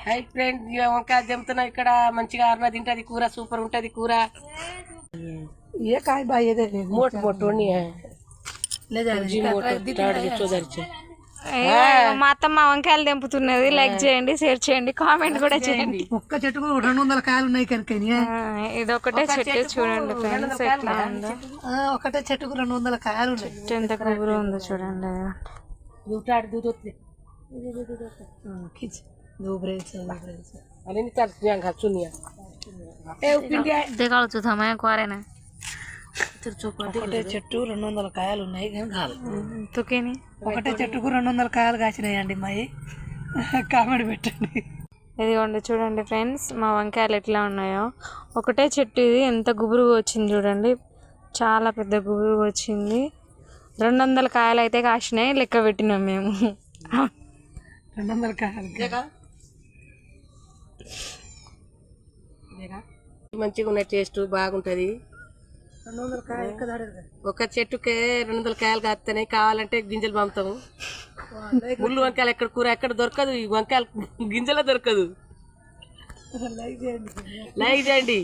Hi friends, వంకాయ దింపుతున్నా ఇక్కడ. మంచిగా అరుణ తింటది కూర, సూపర్ ఉంటది కూర. ये काय बाय दे मोट मोट नहीं है ले जा जी मोट स्टार्ट जितो दरचे మా అత్తమ్మ వంకాయలు తెంపుతున్నది. లైక్ చేయండి, షేర్ చేయండి, కామెంట్ కూడా చేయండి. ఒక్క చెట్టుకు 200 కాయలు ఉన్నాయి కనుక ఇది ఒకటే చెట్టు చూడండి ఫ్రెండ్స్ ఎట్లా ఉందో. ఒకటే చెట్టుకు 200 కాయలు ఉన్నాయి. చెట్టు ఎంత గుబురు ఉందో చూడండి. दूटाड़ दूध होते खींच दो ब्रेड से अरे नहीं तर यहाँ घास सुनिया ए उपिंडिया దిగాలు చూద్దామా కోరేనా ఒకటే చెట్టు 200 కాయలు ఉన్నాయి కానీ కాదు. తుకేని ఒకటే చెట్టుకు 200 కాయలు కాసినాయండి. మాయి కామెంట్ పెట్టండి. ఇదిగోండి చూడండి ఫ్రెండ్స్, మా వంకాయలు ఎట్లా ఉన్నాయో. ఒకటే చెట్టు ఇది ఎంత గుబురుగా వచ్చింది చూడండి. చాలా పెద్ద గుబురుగా వచ్చింది. 200 కాయలు అయితే కాసినాయి, లెక్క పెట్టినాం మేము. 200 కాయలు మంచిగా ఉన్న టేస్ట్ బాగుంటది. 200 కాయలు ఒక చెట్టుకే 200 కాయలు కాస్తేనే కావాలంటే గింజలు పంపుతాము. ముళ్ళు వంకాయలు ఎక్కడ కూర ఎక్కడ దొరకదు, ఈ వంకాయలు గింజల దొరకదు. లైక్ చేయండి.